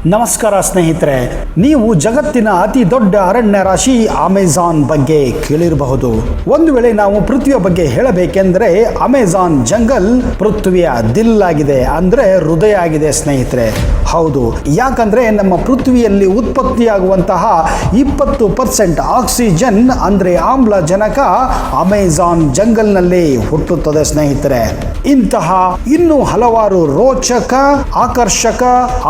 ನಮಸ್ಕಾರ ಸ್ನೇಹಿತರೆ, ನೀವು ಜಗತ್ತಿನ ಅತಿ ದೊಡ್ಡ ಅರಣ್ಯ ರಾಶಿ ಅಮೆಜಾನ್ ಬಗ್ಗೆ ಕೇಳಿರಬಹುದು. ಒಂದು ವೇಳೆ ನಾವು ಪೃಥ್ವಿಯ ಬಗ್ಗೆ ಹೇಳಬೇಕೆಂದರೆ ಅಮೆಜಾನ್ ಜಂಗಲ್ ಪೃಥ್ವಿಯ ದಿಲ್ ಆಗಿದೆ, ಅಂದ್ರೆ ಹೃದಯ ಆಗಿದೆ ಸ್ನೇಹಿತರೆ. ಹೌದು, ಯಾಕಂದ್ರೆ ನಮ್ಮ ಪೃಥ್ವಿಯಲ್ಲಿ ಉತ್ಪತ್ತಿಯಾಗುವಂತಹ 20% ಆಕ್ಸಿಜನ್ ಅಂದ್ರೆ ಆಮ್ಲಜನಕ ಅಮೆಜಾನ್ ಜಂಗಲ್ನಲ್ಲಿ ಹುಟ್ಟುತ್ತದೆ ಸ್ನೇಹಿತರೆ. ಇಂತಹ ಇನ್ನೂ ಹಲವಾರು ರೋಚಕ, ಆಕರ್ಷಕ,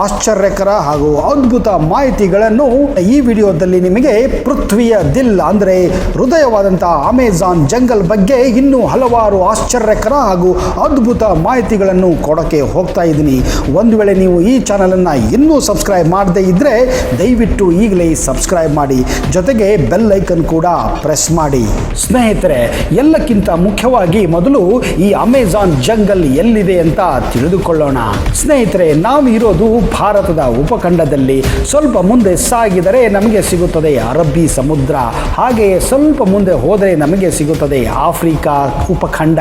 ಆಶ್ಚರ್ಯಕರ ಹಾಗೂ ಅದ್ಭುತ ಮಾಹಿತಿಗಳನ್ನು ಈ ವಿಡಿಯೋದಲ್ಲಿ ನಿಮಗೆ ಪೃಥ್ವಿಯ ದಿಲ್ ಅಂದ್ರೆ ಹೃದಯವಾದಂತಹ ಅಮೆಜಾನ್ ಜಂಗಲ್ ಬಗ್ಗೆ ಇನ್ನೂ ಹಲವಾರು ಆಶ್ಚರ್ಯಕರ ಹಾಗೂ ಅದ್ಭುತ ಮಾಹಿತಿಗಳನ್ನು ಕೊಡಕ್ಕೆ ಹೋಗ್ತಾ ಇದ್ದೀನಿ. ಒಂದು ವೇಳೆ ನೀವು ಈ ಚಾನಲ್ ಅನ್ನ ಇನ್ನೂ ಸಬ್ಸ್ಕ್ರೈಬ್ ಮಾಡದೇ ಇದ್ರೆ ದಯವಿಟ್ಟು ಈಗಲೇ ಸಬ್ಸ್ಕ್ರೈಬ್ ಮಾಡಿ, ಜೊತೆಗೆ ಬೆಲ್ ಐಕನ್ ಕೂಡ ಪ್ರೆಸ್ ಮಾಡಿ. ಸ್ನೇಹಿತರೆ, ಎಲ್ಲಕ್ಕಿಂತ ಮುಖ್ಯವಾಗಿ ಮೊದಲು ಈ ಅಮೆಜಾನ್ ಜಂಗಲ್ ಎಲ್ಲಿದೆ ಅಂತ ತಿಳಿದುಕೊಳ್ಳೋಣ. ಸ್ನೇಹಿತರೆ, ನಾವು ಇರೋದು ಭಾರತದ ಉಪಖಂಡದಲ್ಲಿ. ಸ್ವಲ್ಪ ಮುಂದೆ ಸಾಗಿದರೆ ನಮಗೆ ಸಿಗುತ್ತದೆ ಅರಬ್ಬಿ ಸಮುದ್ರ, ಹಾಗೆಯೇ ಸ್ವಲ್ಪ ಮುಂದೆ ಹೋದರೆ ನಮಗೆ ಸಿಗುತ್ತದೆ ಆಫ್ರಿಕಾ ಉಪಖಂಡ.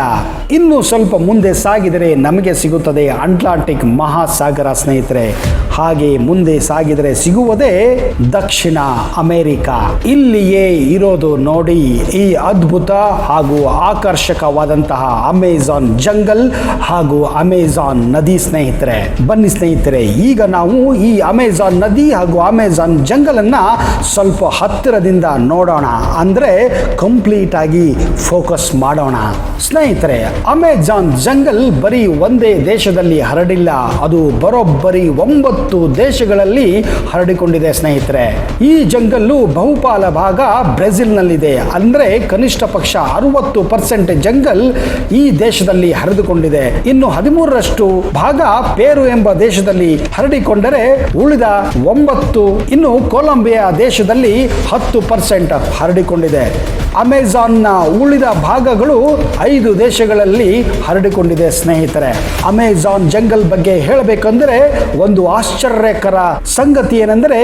ಇನ್ನು ಸ್ವಲ್ಪ ಮುಂದೆ ಸಾಗಿದರೆ ನಮಗೆ ಸಿಗುತ್ತದೆ ಅಟ್ಲಾಂಟಿಕ್ ಮಹಾಸಾಗರ ಸ್ನೇಹಿತರೆ. ಹಾಗೆ ಮುಂದೆ ಸಾಗಿದರೆ ಸಿಗುವುದೇ ದಕ್ಷಿಣ ಅಮೆರಿಕ. ಇಲ್ಲಿಯೇ ಇರೋದು ನೋಡಿ ಈ ಅದ್ಭುತ ಹಾಗೂ ಆಕರ್ಷಕವಾದಂತಹ ಅಮೆಜಾನ್ ಜಂಗಲ್ ಹಾಗೂ ಅಮೆಜಾನ್ ನದಿ ಸ್ನೇಹಿತರೆ. ಬನ್ನಿ ಸ್ನೇಹಿತರೆ, ಈಗ ನಾವು ಈ ಅಮೆಜಾನ್ ನದಿ ಹಾಗೂ ಅಮೆಜಾನ್ ಜಂಗಲ್ ಅನ್ನ ಸ್ವಲ್ಪ ಹತ್ತಿರದಿಂದ ನೋಡೋಣ, ಅಂದ್ರೆ ಕಂಪ್ಲೀಟ್ ಆಗಿ ಫೋಕಸ್ ಮಾಡೋಣ. ಸ್ನೇಹಿತರೆ, ಅಮೆಜಾನ್ ಜಂಗಲ್ ಬರೀ ಒಂದೇ ದೇಶದಲ್ಲಿ ಹರಡಿಲ್ಲ, ಅದು ಬರೋಬ್ಬರಿ 9 ದೇಶಗಳಲ್ಲಿ ಹರಡಿಕೊಂಡಿದೆ ಸ್ನೇಹಿತರೆ. ಈ ಜಂಗಲ್ಲು ಬಹುಪಾಲ ಭಾಗ ಬ್ರೆಜಿಲ್ನಲ್ಲಿದೆ, ಅಂದ್ರೆ ಕನಿಷ್ಠ ಪಕ್ಷ 60% ಜಂಗಲ್ ಈ ದೇಶದಲ್ಲಿ ಹರಿದುಕೊಂಡಿದೆ. ಇನ್ನು 13ರಷ್ಟು ಭಾಗ ಪೇರು ಎಂಬ ದೇಶದಲ್ಲಿ ಹರಡಿಕೊಂಡರೆ ಉಳಿದ 9 ಇನ್ನು ಕೊಲಂಬಿಯಾ ದೇಶದಲ್ಲಿ 10% ಹರಡಿಕೊಂಡಿದೆ. ಅಮೆಜಾನ್ನ ಉಳಿದ ಭಾಗಗಳು 5 ದೇಶಗಳಲ್ಲಿ ಹರಡಿಕೊಂಡಿದೆ ಸ್ನೇಹಿತರೆ. ಅಮೆಜಾನ್ ಜಂಗಲ್ ಬಗ್ಗೆ ಹೇಳಬೇಕೆಂದರೆ ಒಂದು ಆಶ್ಚರ್ಯಕರ ಸಂಗತಿ ಏನೆಂದರೆ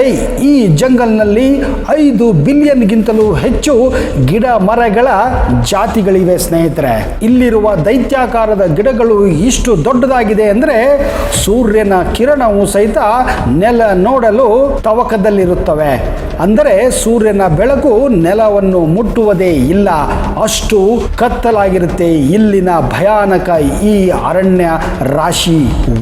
ಈ ಜಂಗಲ್ನಲ್ಲಿ 5 ಬಿಲಿಯನ್ಗಿಂತಲೂ ಹೆಚ್ಚು ಗಿಡ ಮರಗಳ ಜಾತಿಗಳಿವೆ ಸ್ನೇಹಿತರೆ. ಇಲ್ಲಿರುವ ದೈತ್ಯಾಕಾರದ ಗಿಡಗಳು ಇಷ್ಟು ದೊಡ್ಡದಾಗಿದೆ ಅಂದ್ರೆ ಸೂರ್ಯನ ಕಿರಣವು ಸಹಿತ ನೆಲ ನೋಡಲು ತವಕದಲ್ಲಿರುತ್ತವೆ. ಅಂದರೆ ಸೂರ್ಯನ ಬೆಳಕು ನೆಲವನ್ನು ಮುಟ್ಟುವುದೇ ಇಲ್ಲ, ಅಷ್ಟು ಕತ್ತಲಾಗಿರುತ್ತೆ ಇಲ್ಲಿನ ಭಯಾನಕ ಈ ಅರಣ್ಯ ರಾಶಿ.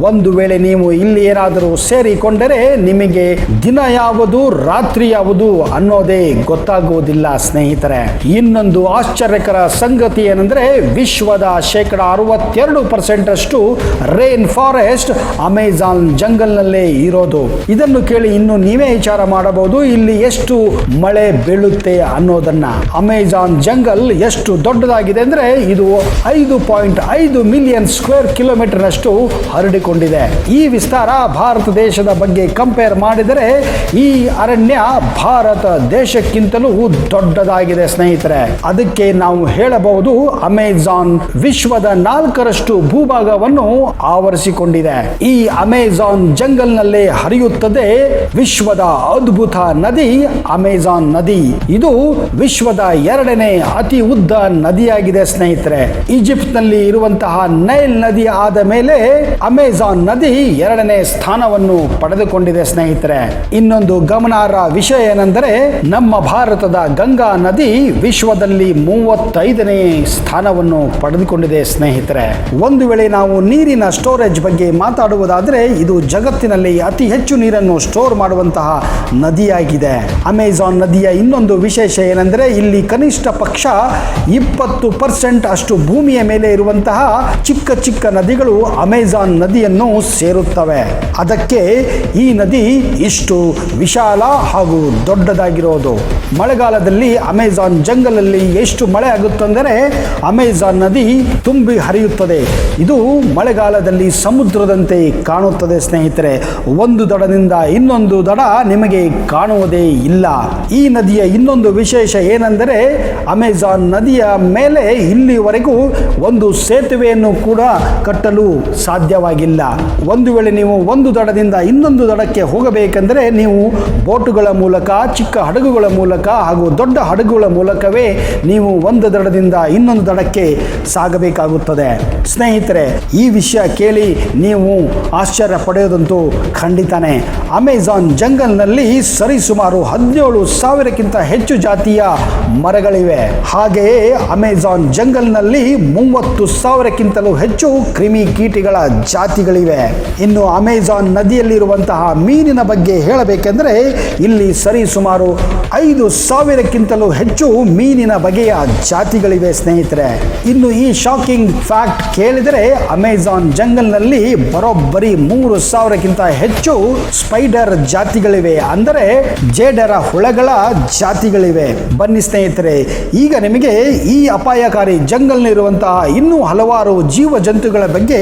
ಒಂದು ವೇಳೆ ನೀವು ಇಲ್ಲಿ ಏನಾದರೂ ಸೇರಿಕೊಂಡರೆ ನಿಮಗೆ ದಿನ ಯಾವುದು ರಾತ್ರಿ ಯಾವುದು ಅನ್ನೋದೇ ಗೊತ್ತಾಗುವುದಿಲ್ಲ ಸ್ನೇಹಿತರೆ. ಇನ್ನೊಂದು ಆಶ್ಚರ್ಯಕರ ಸಂಗತಿ ಏನೆಂದರೆ ವಿಶ್ವದ 62% ಅಷ್ಟು ರೇನ್ ಫಾರೆಸ್ಟ್ ಅಮೆಜಾನ್ ಜಂಗಲ್ನಲ್ಲೇ ಇರೋದು. ಇದನ್ನು ಕೇಳಿ ಇನ್ನು ನೀವೇ ವಿಚಾರ ಮಾಡಬಹುದು ಇಲ್ಲಿ ಎಷ್ಟು ಮಳೆ ಬೀಳುತ್ತೆ ಅನ್ನೋದನ್ನ. ಅಮೆಜಾನ್ ಜಂಗಲ್ ಎಷ್ಟು ದೊಡ್ಡದಾಗಿದೆ ಅಂದ್ರೆ ಇದು 5.5 ಮಿಲಿಯನ್ ಸ್ಕ್ವೇರ್ ಕಿಲೋಮೀಟರ್ ಅಷ್ಟು ಹರಡಿಕೊಂಡಿದೆ. ಈ ವಿಸ್ತಾರ ಭಾರತ ದೇಶದ ಬಗ್ಗೆ ಕಂಪೇರ್ ಮಾಡಿದರೆ ಈ ಅರಣ್ಯ ಭಾರತ ದೇಶಕ್ಕಿಂತಲೂ ದೊಡ್ಡದಾಗಿದೆ ಸ್ನೇಹಿತರೆ. ಅದಕ್ಕೆ ನಾವು ಹೇಳಬಹುದು ಅಮೆಜಾನ್ ವಿಶ್ವದ 4ರಷ್ಟು ಭೂಭಾಗವನ್ನು ಆವರಿಸಿಕೊಂಡಿದೆ. ಈ ಅಮೆಜಾನ್ ಜಂಗಲ್ನಲ್ಲೇ ಹರಿಯುತ್ತದೆ ವಿಶ್ವದ ಅದ್ಭುತ ನದಿ ಅಮೆಜಾನ್ ನದಿ. ಇದು ವಿಶ್ವದ 2ನೇ ಅತಿ ಉದ್ದ ನದಿಯಾಗಿದೆ ಸ್ನೇಹಿತರೆ. ಈಜಿಪ್ಟ್ ನಲ್ಲಿ ಇರುವಂತಹ ನೈಲ್ ನದಿ ಆದ ಮೇಲೆ ಅಮೆಜಾನ್ ನದಿ 2ನೇ ಸ್ಥಾನವನ್ನು ಪಡೆದುಕೊಂಡಿದೆ ಸ್ನೇಹಿತರೆ. ಇನ್ನೊಂದು ಗಮನಾರ್ಹ ವಿಷಯ ಏನೆಂದರೆ ನಮ್ಮ ಭಾರತದ ಗಂಗಾ ನದಿ ವಿಶ್ವದಲ್ಲಿ 35ನೇ ಸ್ಥಾನವನ್ನು ಪಡೆದುಕೊಂಡಿದೆ ಸ್ನೇಹಿತರೆ. ಒಂದು ವೇಳೆ ನಾವು ನೀರಿನ ಸ್ಟೋರೇಜ್ ಬಗ್ಗೆ ಮಾತಾಡುವುದಾದರೆ ಇದು ಜಗತ್ತಿನಲ್ಲಿ ಅತಿ ಹೆಚ್ಚು ನೀರನ್ನು ಸ್ಟೋರ್ ಮಾಡುವಂತಹ ನದಿಯಾಗಿದೆ. ಅಮೆಜಾನ್ ನದಿಯ ಇನ್ನೊಂದು ವಿಶೇಷ ಏನೆಂದರೆ ಇಲ್ಲಿ ಕನಿಷ್ಠ ಪಕ್ಷ 20% ಅಷ್ಟು ಭೂಮಿಯ ಮೇಲೆ ಇರುವಂತಹ ಚಿಕ್ಕ ಚಿಕ್ಕ ನದಿಗಳು ಅಮೆಜಾನ್ ನದಿಯನ್ನು ಸೇರುತ್ತವೆ. ಅದಕ್ಕೆ ಈ ನದಿ ಇಷ್ಟು ವಿಶಾಲ ಹಾಗೂ ದೊಡ್ಡದಾಗಿರೋದು. ಮಳೆಗಾಲದಲ್ಲಿ ಅಮೆಜಾನ್ ಜಂಗಲ್ ಅಲ್ಲಿ ಎಷ್ಟು ಮಳೆ ಆಗುತ್ತಂದರೆ ಅಮೆಜಾನ್ ನದಿ ತುಂಬಿ ಹರಿಯುತ್ತದೆ. ಇದು ಮಳೆಗಾಲದಲ್ಲಿ ಸಮುದ್ರದಂತೆ ಕಾಣುತ್ತದೆ ಸ್ನೇಹಿತರೆ. ಒಂದು ದಡದಿಂದ ಇನ್ನೊಂದು ದಡ ನಿಮಗೆ ಕಾಣುವುದೇ ಇಲ್ಲ. ಈ ನದಿಯ ಇನ್ನೊಂದು ವಿಶೇಷ ಏನೆಂದರೆ ಅಮೆಜಾನ್ ನದಿಯ ಮೇಲೆ ಇಲ್ಲಿವರೆಗೂ ಒಂದು ಸೇತುವೆಯನ್ನು ಕೂಡ ಕಟ್ಟಲು ಸಾಧ್ಯವಾಗಿಲ್ಲ. ಒಂದು ವೇಳೆ ನೀವು ಒಂದು ದಡದಿಂದ ದಡದಿಂದ ಇನ್ನೊಂದು ದಡಕ್ಕೆ ಹೋಗಬೇಕೆಂದರೆ ನೀವು ಬೋಟುಗಳ ಮೂಲಕ, ಚಿಕ್ಕ ಹಡಗುಗಳ ಮೂಲಕ ಹಾಗೂ ದೊಡ್ಡ ಹಡಗುಗಳ ಮೂಲಕವೇ ನೀವು ಒಂದು ದಡದಿಂದ ಇನ್ನೊಂದು ದಡಕ್ಕೆ ಸಾಗಬೇಕಾಗುತ್ತದೆ. ಸ್ನೇಹಿತರೆ, ಈ ವಿಷಯ ಕೇಳಿ ನೀವು ಆಶ್ಚರ್ಯ ಪಡೆಯೋದಂತೂ ಖಂಡಿತಾನೆ. ಅಮೆಜಾನ್ ಜಂಗಲ್ನಲ್ಲಿ ಸರಿಸುಮಾರು 17,000ಕ್ಕಿಂತ ಹೆಚ್ಚು ಜಾತಿಯ ಮರಗಳಿವೆ. ಹಾಗೆಯೇ ಅಮೆಜಾನ್ ಜಂಗಲ್ನಲ್ಲಿ 30,000ಕ್ಕಿಂತಲೂ ಹೆಚ್ಚು ಕ್ರಿಮಿಕೀಟಗಳ ಜಾತಿಗಳಿವೆ. ಇನ್ನು ಅಮೆಜಾನ್ ನದಿಯಲ್ಲಿರುವಂತಹ ಮೀನಿನ ಬಗ್ಗೆ ಹೇಳಬೇಕೆಂದರೆ ಇಲ್ಲಿ ಸರಿಸುಮಾರು 5,000ಕ್ಕಿಂತಲೂ ಹೆಚ್ಚು ಮೀನಿನ ಬಗೆಯ ಜಾತಿಗಳಿವೆ ಸ್ನೇಹಿತರೆ. ಇನ್ನು ಈ ಶಾಕಿಂಗ್ ಫ್ಯಾಕ್ಟ್ ಕೇಳಿದರೆ ಅಮೆಜಾನ್ ಜಂಗಲ್ನಲ್ಲಿ ಬರೋಬ್ಬರಿ 3,000ಕ್ಕಿಂತ ಹೆಚ್ಚು ಸ್ಪೈಡರ್ ಜಾತಿಗಳಿವೆ, ಅಂದರೆ ಜೇಡರ ಹುಳಗಳ ಜಾತಿಗಳಿವೆ. ಬನ್ನಿ ಸ್ನೇಹಿತರೆ, ಈಗ ನಿಮಗೆ ಈ ಅಪಾಯಕಾರಿ ಜಂಗಲ್ನಲ್ಲಿರುವಂತಹ ಇನ್ನೂ ಹಲವಾರು ಜೀವ ಜಂತುಗಳ ಬಗ್ಗೆ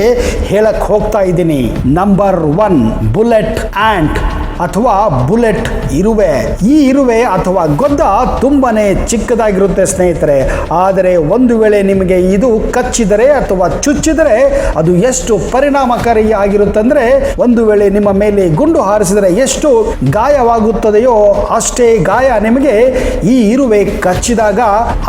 ಹೇಳಕ್ ಹೋಗ್ತಾ ಇದ್ದೀನಿ. ನಂಬರ್ 1, ಬುಲೆಟ್ ಆಂಟ್ ಅಥವಾ ಬುಲೆಟ್ ಇರುವೆ. ಈ ಇರುವೆ ಅಥವಾ ಗೊದ್ದ ತುಂಬಾನೇ ಚಿಕ್ಕದಾಗಿರುತ್ತೆ ಸ್ನೇಹಿತರೆ. ಆದರೆ ಒಂದು ವೇಳೆ ನಿಮಗೆ ಇದು ಕಚ್ಚಿದರೆ ಅಥವಾ ಚುಚ್ಚಿದರೆ ಅದು ಎಷ್ಟು ಪರಿಣಾಮಕಾರಿಯಾಗಿರುತ್ತಂದ್ರೆ, ಒಂದು ವೇಳೆ ನಿಮ್ಮ ಮೇಲೆ ಗುಂಡು ಹಾರಿಸಿದರೆ ಎಷ್ಟು ಗಾಯವಾಗುತ್ತದೆಯೋ ಅಷ್ಟೇ ಗಾಯ ನಿಮಗೆ ಈ ಇರುವೆ ಕಚ್ಚಿದಾಗ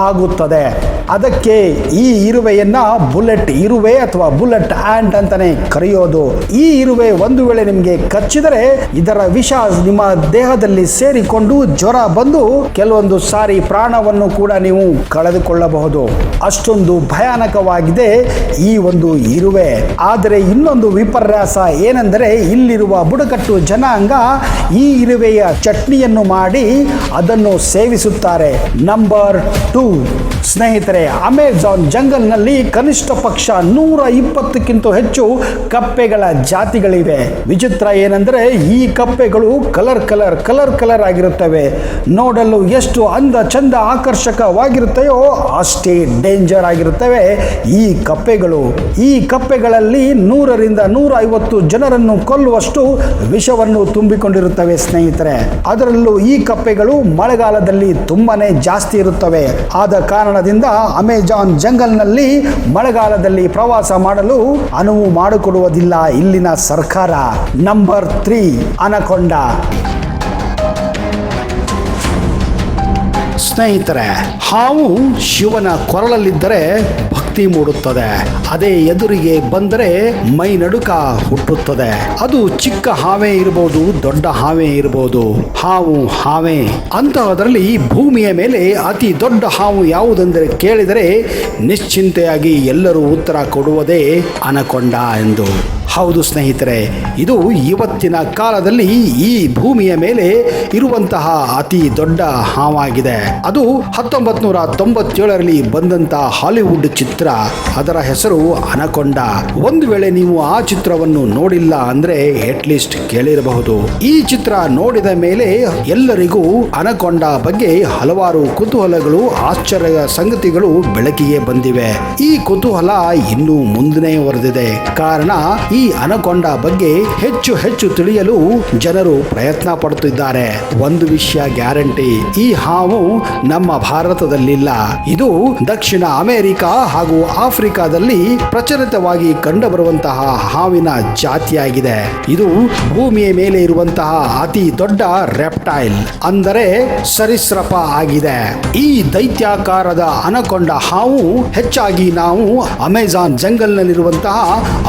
ಆಗುತ್ತದೆ. ಅದಕ್ಕೆ ಈ ಇರುವೆಯನ್ನ ಬುಲೆಟ್ ಇರುವೆ ಅಥವಾ ಬುಲೆಟ್ ಆಂಟ್ ಅಂತಾನೆ ಕರೆಯೋದು. ಈ ಇರುವೆ ಒಂದು ವೇಳೆ ನಿಮಗೆ ಕಚ್ಚಿದರೆ ಇದರ ವಿಷ ನಿಮ್ಮ ದೇಹದಲ್ಲಿ ಸೇರಿಕೊಂಡು ಜ್ವರ ಬಂದು ಕೆಲವೊಂದು ಸಾರಿ ಪ್ರಾಣವನ್ನು ಕೂಡ ನೀವು ಕಳೆದುಕೊಳ್ಳಬಹುದು. ಅಷ್ಟೊಂದು ಭಯಾನಕವಾಗಿದೆ ಈ ಒಂದು ಇರುವೆ. ಆದರೆ ಇನ್ನೊಂದು ವಿಪರ್ಯಾಸ ಏನೆಂದರೆ, ಇಲ್ಲಿರುವ ಬುಡಕಟ್ಟು ಜನಾಂಗ ಈ ಇರುವೆಯ ಚಟ್ನಿಯನ್ನು ಮಾಡಿ ಅದನ್ನು ಸೇವಿಸುತ್ತಾರೆ. ನಂಬರ್ 2, ಸ್ನೇಹಿತರೆ, ಅಮೆಜಾನ್ ಜಂಗಲ್ನಲ್ಲಿ ಕನಿಷ್ಠ ಪಕ್ಷ 120ಕ್ಕಿಂತ ಹೆಚ್ಚು ಕಪ್ಪೆಗಳ ಜಾತಿಗಳಿವೆ. ವಿಚಿತ್ರ ಏನೆಂದರೆ ಈ ಕಪ್ಪೆಗಳು ಕಲರ್ ಆಗಿರುತ್ತವೆ. ನೋಡಲು ಎಷ್ಟು ಅಂದ ಚಂದ ಆಕರ್ಷಕವಾಗಿರುತ್ತೆಯೋ ಅಷ್ಟೇ ಡೇಂಜರ್ ಆಗಿರುತ್ತವೆ ಈ ಕಪ್ಪೆಗಳು. ಈ ಕಪ್ಪೆಗಳಲ್ಲಿ 100ರಿಂದ 150 ಜನರನ್ನು ಕೊಲ್ಲುವಷ್ಟು ವಿಷವನ್ನು ತುಂಬಿಕೊಂಡಿರುತ್ತವೆ ಸ್ನೇಹಿತರೆ. ಅದರಲ್ಲೂ ಈ ಕಪ್ಪೆಗಳು ಮಳೆಗಾಲದಲ್ಲಿ ತುಂಬಾನೇ ಜಾಸ್ತಿ ಇರುತ್ತವೆ. ಆದ ಕಾರಣದಿಂದ ಅಮೆಜಾನ್ ಜಂಗಲ್ನಲ್ಲಿ ಮಳೆಗಾಲದಲ್ಲಿ ಪ್ರವಾಸ ಮಾಡಲು ಅನುವು ಮಾಡಿಕೊಡುವುದಿಲ್ಲ ಇಲ್ಲಿನ ಸರ್ಕಾರ. ನಂಬರ್ 3, ಅನಕೊಂಡ. ಸ್ನೇಹಿತರೆ, ಹಾವು ಶಿವನ ಕೊರಳಲ್ಲಿದ್ದರೆ ಭಕ್ತಿ ಮೂಡುತ್ತದೆ. ಅದೇ ಎದುರಿಗೆ ಬಂದರೆ ಮೈ ನಡುಕ ಹುಟ್ಟುತ್ತದೆ. ಅದು ಚಿಕ್ಕ ಹಾವೇ ಇರಬಹುದು, ದೊಡ್ಡ ಹಾವೇ ಇರಬಹುದು, ಹಾವು ಹಾವೇ. ಅಂತಹದರಲ್ಲಿ ಭೂಮಿಯ ಮೇಲೆ ಅತಿ ದೊಡ್ಡ ಹಾವು ಯಾವುದೆಂದರೆ ಕೇಳಿದರೆ ನಿಶ್ಚಿಂತೆಯಾಗಿ ಎಲ್ಲರೂ ಉತ್ತರ ಕೊಡುವುದೇ ಅನಕೊಂಡ ಎಂದು. ಹೌದು ಸ್ನೇಹಿತರೆ, ಇದು ಇವತ್ತಿನ ಕಾಲದಲ್ಲಿ ಈ ಭೂಮಿಯ ಮೇಲೆ ಇರುವಂತಹ ಅತಿ ದೊಡ್ಡ ಹಾವಾಗಿದೆ. ಅದು 1997ರಲ್ಲಿ ಬಂದಂತ ಹಾಲಿವುಡ್ ಚಿತ್ರ. ಅದರ ಹೆಸರು ಅನಕೊಂಡ. ಒಂದು ವೇಳೆ ನೀವು ಆ ಚಿತ್ರವನ್ನು ನೋಡಿಲ್ಲ ಅಂದ್ರೆ ಅಟ್ಲೀಸ್ಟ್ ಕೇಳಿರಬಹುದು. ಈ ಚಿತ್ರ ನೋಡಿದ ಮೇಲೆ ಎಲ್ಲರಿಗೂ ಅನಕೊಂಡ ಬಗ್ಗೆ ಹಲವಾರು ಕುತೂಹಲಗಳು, ಆಶ್ಚರ್ಯ ಸಂಗತಿಗಳು ಬೆಳಕಿಗೆ ಬಂದಿವೆ. ಈ ಕುತೂಹಲ ಇನ್ನೂ ಮುಂದುವರೆದಿದೆ. ಕಾರಣ ಈ ಅನಕೊಂಡ ಬಗ್ಗೆ ಹೆಚ್ಚು ತಿಳಿಯಲು ಜನರು ಪ್ರಯತ್ನ ಪಡುತ್ತಿದ್ದಾರೆ. ಒಂದು ವಿಷಯ ಗ್ಯಾರಂಟಿ, ಈ ಹಾವು ನಮ್ಮ ಭಾರತದಲ್ಲಿಲ್ಲ. ಇದು ದಕ್ಷಿಣ ಅಮೆರಿಕ ಹಾಗೂ ಆಫ್ರಿಕಾದಲ್ಲಿ ಪ್ರಚಲಿತವಾಗಿ ಕಂಡುಬರುವಂತಹ ಹಾವಿನ ಜಾತಿಯಾಗಿದೆ. ಇದು ಭೂಮಿಯ ಮೇಲೆ ಇರುವಂತಹ ಅತಿ ದೊಡ್ಡ ರೆಪ್ಟೈಲ್, ಅಂದರೆ ಸರೀಸೃಪ ಆಗಿದೆ. ಈ ದೈತ್ಯಾಕಾರದ ಅನಕೊಂಡ ಹಾವು ಹೆಚ್ಚಾಗಿ ನಾವು ಅಮೆಜಾನ್ ಜಂಗಲ್ನಲ್ಲಿರುವಂತಹ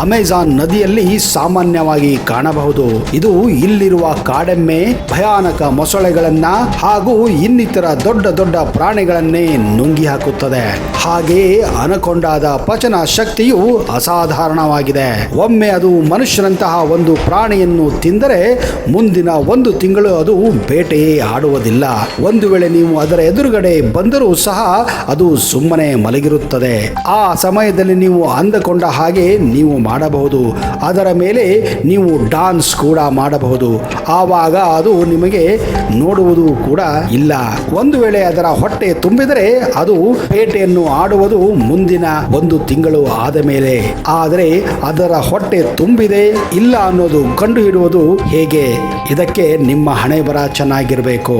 ಅಮೆಜಾನ್ ನದಿಯಲ್ಲಿ ಸಾಮಾನ್ಯವಾಗಿ ಕಾಣಬಹುದು. ಇದು ಇಲ್ಲಿರುವ ಕಾಡೆಮ್ಮೆ, ಭಯಾನಕ ಮೊಸಳೆಗಳನ್ನ ಹಾಗೂ ಇನ್ನಿತರ ದೊಡ್ಡ ಪ್ರಾಣಿಗಳನ್ನೇ ನುಂಗಿ ಹಾಕುತ್ತದೆ. ಹಾಗೆಯೇ ಅನಕೊಂಡಾದ ಪಚನ ಶಕ್ತಿಯು ಅಸಾಧಾರಣವಾಗಿದೆ. ಒಮ್ಮೆ ಅದು ಮನುಷ್ಯನಂತಹ ಒಂದು ಪ್ರಾಣಿಯನ್ನು ತಿಂದರೆ ಮುಂದಿನ 1 ತಿಂಗಳು ಅದು ಬೇಟೆಯೇ ಆಡುವುದಿಲ್ಲ. ಒಂದು ವೇಳೆ ನೀವು ಅದರ ಎದುರುಗಡೆ ಬಂದರೂ ಸಹ ಅದು ಸುಮ್ಮನೆ ಮಲಗಿರುತ್ತದೆ. ಆ ಸಮಯದಲ್ಲಿ ನೀವು ಅಂದುಕೊಂಡ ಹಾಗೆ ನೀವು ಮಾಡಬಹುದು. ಅದರ ಮೇಲೆ ನೀವು ಡಾನ್ಸ್ ಕೂಡ ಮಾಡಬಹುದು. ಆವಾಗ ಅದು ನಿಮಗೆ ನೋಡುವುದು ಕೂಡ ಇಲ್ಲ. ಒಂದು ವೇಳೆ ಅದರ ಹೊಟ್ಟೆ ತುಂಬಿದರೆ ಅದು ಬೇಟೆಯನ್ನು ಆಡುವುದು ಮುಂದಿನ 1 ತಿಂಗಳು ಆದ ಮೇಲೆ. ಆದರೆ ಅದರ ಹೊಟ್ಟೆ ತುಂಬಿದೆ ಇಲ್ಲ ಅನ್ನೋದು ಕಂಡುಹಿಡುವುದು ಹೇಗೆ? ಇದಕ್ಕೆ ನಿಮ್ಮ ಹಣೆ ಬರ ಚೆನ್ನಾಗಿರಬೇಕು.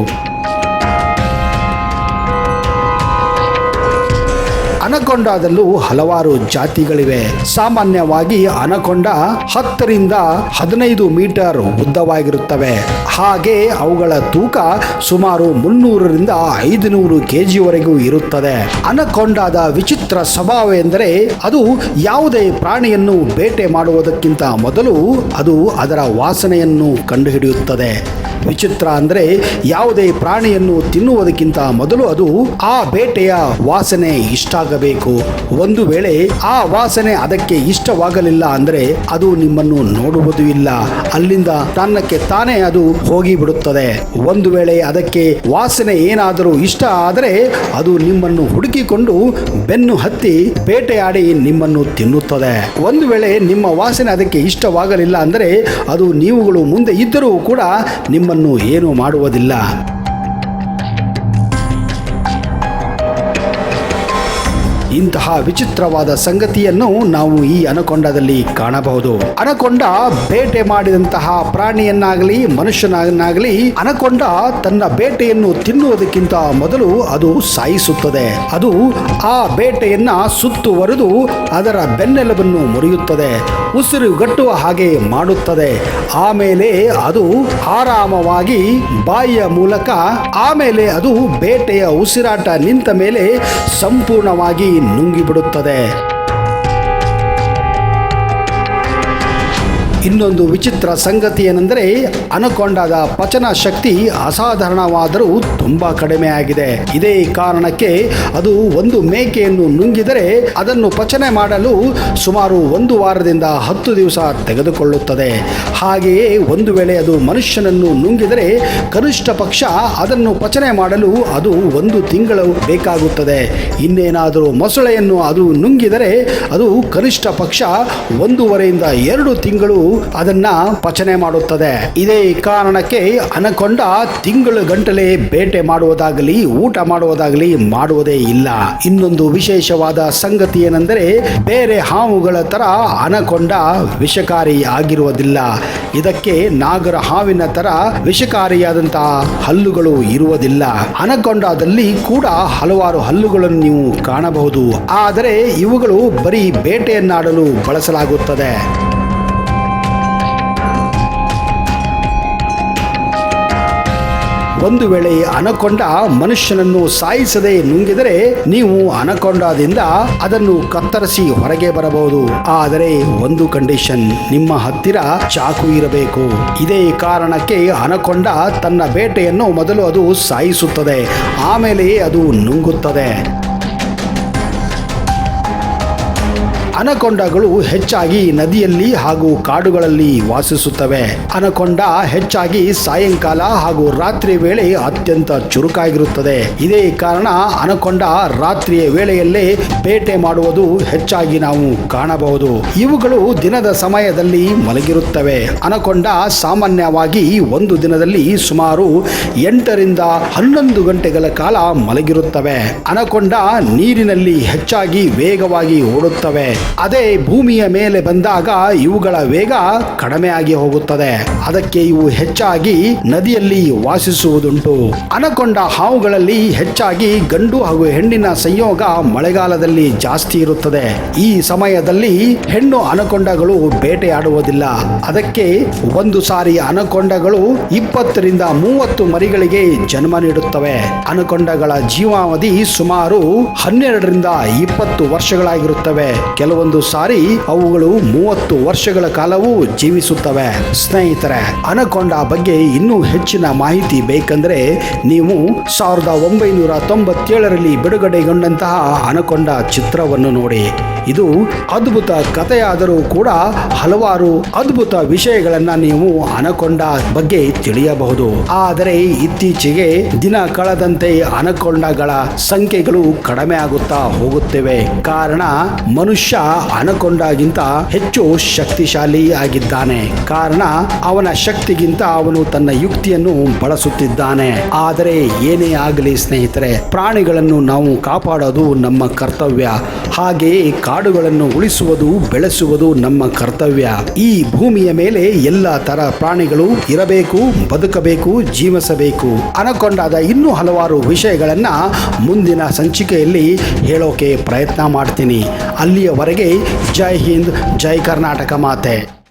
ಅನಕೊಂಡಾದಲ್ಲೂ ಹಲವಾರು ಜಾತಿಗಳಿವೆ. ಸಾಮಾನ್ಯವಾಗಿ ಅನಕೊಂಡ 10ರಿಂದ 15 ಮೀಟರ್ ಉದ್ದವಾಗಿರುತ್ತವೆ. ಹಾಗೆ ಅವುಗಳ ತೂಕ ಸುಮಾರು 300ರಿಂದ 500 ಕೆಜಿವರೆಗೂ ಇರುತ್ತದೆ. ಅನಕೊಂಡಾದ ವಿಚಿತ್ರ ಸ್ವಭಾವ ಎಂದರೆ ಅದು ಯಾವುದೇ ಪ್ರಾಣಿಯನ್ನು ಬೇಟೆ ಮಾಡುವುದಕ್ಕಿಂತ ಮೊದಲು ಅದು ಅದರ ವಾಸನೆಯನ್ನು ಕಂಡುಹಿಡಿಯುತ್ತದೆ. ವಿಚಿತ್ರ ಅಂದರೆ ಯಾವುದೇ ಪ್ರಾಣಿಯನ್ನು ತಿನ್ನುವುದಕ್ಕಿಂತ ಮೊದಲು ಅದು ಆ ಬೇಟೆಯ ವಾಸನೆ ಇಷ್ಟ ಆಗಬೇಕು. ಒಂದು ವೇಳೆ ಆ ವಾಸನೆ ಅದಕ್ಕೆ ಇಷ್ಟವಾಗಲಿಲ್ಲ ಅಂದರೆ ಅದು ನಿಮ್ಮನ್ನು ನೋಡುವುದೂ ಇಲ್ಲ, ಅಲ್ಲಿಂದ ತನ್ನಕ್ಕೆ ತಾನೇ ಅದು ಹೋಗಿಬಿಡುತ್ತದೆ. ಒಂದು ವೇಳೆ ಅದಕ್ಕೆ ವಾಸನೆ ಏನಾದರೂ ಇಷ್ಟ ಆದರೆ ಅದು ನಿಮ್ಮನ್ನು ಹುಡುಕಿಕೊಂಡು ಬೆನ್ನು ಹತ್ತಿ ಬೇಟೆಯಾಡಿ ನಿಮ್ಮನ್ನು ತಿನ್ನುತ್ತದೆ. ಒಂದು ವೇಳೆ ನಿಮ್ಮ ವಾಸನೆ ಅದಕ್ಕೆ ಇಷ್ಟವಾಗಲಿಲ್ಲ ಅಂದರೆ ಅದು ನೀವುಗಳು ಮುಂದೆ ಇದ್ದರೂ ಕೂಡ ನಿಮ್ಮನ್ನು ಏನು ಮಾಡುವುದಿಲ್ಲ. ಇಂತಹ ವಿಚಿತ್ರವಾದ ಸಂಗತಿಯನ್ನು ನಾವು ಈ ಅನಕೊಂಡದಲ್ಲಿ ಕಾಣಬಹುದು. ಅನಕೊಂಡ ಬೇಟೆ ಮಾಡಿದಂತಹ ಪ್ರಾಣಿಯನ್ನಾಗಲಿ ಮನುಷ್ಯನನ್ನಾಗಲಿ ಅನಕೊಂಡ ತನ್ನ ಬೇಟೆಯನ್ನು ತಿನ್ನುವುದಕ್ಕಿಂತ ಮೊದಲು ಅದು ಸಾಯಿಸುತ್ತದೆ. ಅದು ಆ ಬೇಟೆಯನ್ನ ಸುತ್ತುವರೆದು ಅದರ ಬೆನ್ನೆಲುಬನ್ನು ಮುರಿಯುತ್ತದೆ, ಉಸಿರುಗಟ್ಟುವ ಹಾಗೆ ಮಾಡುತ್ತದೆ. ಆಮೇಲೆ ಅದು ಆರಾಮವಾಗಿ ಬಾಯಿಯ ಮೂಲಕ ಆಮೇಲೆ ಅದು ಬೇಟೆಯ ಉಸಿರಾಟ ನಿಂತ ಮೇಲೆ ಸಂಪೂರ್ಣವಾಗಿ ನುಂಗಿಬಿಡುತ್ತದೆ. ಇನ್ನೊಂದು ವಿಚಿತ್ರ ಸಂಗತಿ ಏನೆಂದರೆ ಅನಕೊಂಡಾದ ಪಚನ ಶಕ್ತಿ ಅಸಾಧಾರಣವಾದರೂ ತುಂಬಾ ಕಡಿಮೆ ಆಗಿದೆ. ಇದೇ ಕಾರಣಕ್ಕೆ ಅದು ಒಂದು ಮೇಕೆಯನ್ನು ನುಂಗಿದರೆ ಅದನ್ನು ಪಚನೆ ಮಾಡಲು ಸುಮಾರು 1 ವಾರದಿಂದ 10 ದಿವಸ ತೆಗೆದುಕೊಳ್ಳುತ್ತದೆ. ಹಾಗೆಯೇ ಒಂದು ವೇಳೆ ಅದು ಮನುಷ್ಯನನ್ನು ನುಂಗಿದರೆ ಕನಿಷ್ಠ ಪಕ್ಷ ಅದನ್ನು ಪಚನೆ ಮಾಡಲು ಅದು 1 ತಿಂಗಳು ಬೇಕಾಗುತ್ತದೆ. ಇನ್ನೇನಾದರೂ ಮೊಸಳೆಯನ್ನು ಅದು ನುಂಗಿದರೆ ಅದು ಕನಿಷ್ಠ ಪಕ್ಷ 1.5ರಿಂದ 2 ತಿಂಗಳು ಅದನ್ನ ಪಚನೆ ಮಾಡುತ್ತದೆ. ಇದೇ ಕಾರಣಕ್ಕೆ ಅನಕೊಂಡ ತಿಂಗಳು ಗಂಟಲೆ ಬೇಟೆ ಮಾಡುವುದಾಗಲಿ ಊಟ ಮಾಡುವುದಾಗಲಿ ಮಾಡುವುದೇ ಇಲ್ಲ. ಇನ್ನೊಂದು ವಿಶೇಷವಾದ ಸಂಗತಿ ಏನೆಂದರೆ ಬೇರೆ ಹಾವುಗಳ ತರ ಅನಕೊಂಡ ವಿಷಕಾರಿ ಆಗಿರುವುದಿಲ್ಲ. ಇದಕ್ಕೆ ನಾಗರ ಹಾವಿನ ತರ ವಿಷಕಾರಿಯಾದಂತಹ ಹಲ್ಲುಗಳು ಇರುವುದಿಲ್ಲ. ಅನಕೊಂಡಾದಲ್ಲಿ ಕೂಡ ಹಲವಾರು ಹಲ್ಲುಗಳನ್ನು ನೀವು ಕಾಣಬಹುದು, ಆದರೆ ಇವುಗಳು ಬರೀ ಬೇಟೆಯನ್ನಾಡಲು ಬಳಸಲಾಗುತ್ತದೆ. ಒಂದು ವೇಳೆ ಅನಕೊಂಡ ಮನುಷ್ಯನನ್ನು ಸಾಯಿಸದೆ ನುಂಗಿದರೆ ನೀವು ಅನಕೊಂಡದಿಂದ ಅದನ್ನು ಕತ್ತರಿಸಿ ಹೊರಗೆ ಬರಬಹುದು. ಆದರೆ ಒಂದು ಕಂಡೀಷನ್, ನಿಮ್ಮ ಹತ್ತಿರ ಚಾಕು ಇರಬೇಕು. ಇದೇ ಕಾರಣಕ್ಕೆ ಅನಕೊಂಡ ತನ್ನ ಬೇಟೆಯನ್ನು ಮೊದಲು ಅದು ಸಾಯಿಸುತ್ತದೆ, ಆಮೇಲೆ ಅದು ನುಂಗುತ್ತದೆ. ಅನಕೊಂಡಗಳು ಹೆಚ್ಚಾಗಿ ನದಿಯಲ್ಲಿ ಹಾಗೂ ಕಾಡುಗಳಲ್ಲಿ ವಾಸಿಸುತ್ತವೆ. ಅನಕೊಂಡ ಹೆಚ್ಚಾಗಿ ಸಾಯಂಕಾಲ ಹಾಗೂ ರಾತ್ರಿ ವೇಳೆ ಅತ್ಯಂತ ಚುರುಕಾಗಿರುತ್ತದೆ. ಇದೇ ಕಾರಣ ಅನಕೊಂಡ ರಾತ್ರಿಯ ವೇಳೆಯಲ್ಲೇ ಬೇಟೆ ಮಾಡುವುದು ಹೆಚ್ಚಾಗಿ ನಾವು ಕಾಣಬಹುದು. ಇವುಗಳು ದಿನದ ಸಮಯದಲ್ಲಿ ಮಲಗಿರುತ್ತವೆ. ಅನಕೊಂಡ ಸಾಮಾನ್ಯವಾಗಿ ಒಂದು ದಿನದಲ್ಲಿ ಸುಮಾರು 8ರಿಂದ 11 ಗಂಟೆಗಳ ಕಾಲ ಮಲಗಿರುತ್ತವೆ. ಅನಕೊಂಡ ನೀರಿನಲ್ಲಿ ಹೆಚ್ಚಾಗಿ ವೇಗವಾಗಿ ಓಡುತ್ತವೆ. ಅದೇ ಭೂಮಿಯ ಮೇಲೆ ಬಂದಾಗ ಇವುಗಳ ವೇಗ ಕಡಿಮೆ ಆಗಿ ಹೋಗುತ್ತದೆ. ಅದಕ್ಕೆ ಇವು ಹೆಚ್ಚಾಗಿ ನದಿಯಲ್ಲಿ ವಾಸಿಸುವುದುಂಟು. ಅನಕೊಂಡ ಹಾವುಗಳಲ್ಲಿ ಹೆಚ್ಚಾಗಿ ಗಂಡು ಹಾಗೂ ಹೆಣ್ಣಿನ ಸಂಯೋಗ ಮಳೆಗಾಲದಲ್ಲಿ ಜಾಸ್ತಿ ಇರುತ್ತದೆ. ಈ ಸಮಯದಲ್ಲಿ ಹೆಣ್ಣು ಅನಕೊಂಡಗಳು ಬೇಟೆಯಾಡುವುದಿಲ್ಲ. ಅದಕ್ಕೆ ಒಂದು ಸಾರಿ ಅನಕೊಂಡಗಳು 20ರಿಂದ 30 ಮರಿಗಳಿಗೆ ಜನ್ಮ ನೀಡುತ್ತವೆ. ಅನಕೊಂಡಗಳ ಜೀವಾವಧಿ ಸುಮಾರು 12ರಿಂದ 20 ವರ್ಷಗಳಾಗಿರುತ್ತವೆ. ಕೆಲವೊಂದು ಸಾರಿ ಅವುಗಳು 30 ವರ್ಷಗಳ ಕಾಲವೂ ಜೀವಿಸುತ್ತವೆ. ಸ್ನೇಹಿತರೆ, ಅನಕೊಂಡ ಬಗ್ಗೆ ಇನ್ನೂ ಹೆಚ್ಚಿನ ಮಾಹಿತಿ ಬೇಕಂದ್ರೆ ನೀವು 1997ರಲ್ಲಿ ಬಿಡುಗಡೆಗೊಂಡಂತಹ ಅನಕೊಂಡ ಚಿತ್ರವನ್ನು ನೋಡಿ. ಇದು ಅದ್ಭುತ ಕಥೆಯಾದರೂ ಕೂಡ ಹಲವಾರು ಅದ್ಭುತ ವಿಷಯಗಳನ್ನ ನೀವು ಅನಕೊಂಡ ಬಗ್ಗೆ ತಿಳಿಯಬಹುದು. ಆದರೆ ಇತ್ತೀಚೆಗೆ ದಿನ ಕಳೆದಂತೆ ಅನಕೊಂಡಗಳ ಸಂಖ್ಯೆಗಳು ಕಡಿಮೆ ಆಗುತ್ತಾ ಹೋಗುತ್ತಿವೆ. ಕಾರಣ ಮನುಷ್ಯ ಅನಕೊಂಡಾಗಿಂತ ಹೆಚ್ಚು ಶಕ್ತಿಶಾಲಿ ಆಗಿದ್ದಾನೆ. ಕಾರಣ ಅವನ ಶಕ್ತಿಗಿಂತ ಅವನು ತನ್ನ ಯುಕ್ತಿಯನ್ನು ಬಳಸುತ್ತಿದ್ದಾನೆ. ಆದರೆ ಏನೇ ಆಗಲಿ ಸ್ನೇಹಿತರೆ, ಪ್ರಾಣಿಗಳನ್ನು ನಾವು ಕಾಪಾಡೋದು ನಮ್ಮ ಕರ್ತವ್ಯ. ಹಾಗೆಯೇ ಕಾಡುಗಳನ್ನು ಉಳಿಸುವುದು, ಬೆಳೆಸುವುದು ನಮ್ಮ ಕರ್ತವ್ಯ. ಈ ಭೂಮಿಯ ಮೇಲೆ ಎಲ್ಲ ತರ ಪ್ರಾಣಿಗಳು ಇರಬೇಕು, ಬದುಕಬೇಕು, ಜೀವಿಸಬೇಕು. ಅನಕೊಂಡಾದ ಇನ್ನೂ ಹಲವಾರು ವಿಷಯಗಳನ್ನ ಮುಂದಿನ ಸಂಚಿಕೆಯಲ್ಲಿ ಹೇಳೋಕೆ ಪ್ರಯತ್ನ ಮಾಡ್ತೀನಿ. ಅಲ್ಲಿಯವರೆಗೆ ಜೈ ಹಿಂದ್, ಜೈ ಕರ್ನಾಟಕ ಮಾತೆ.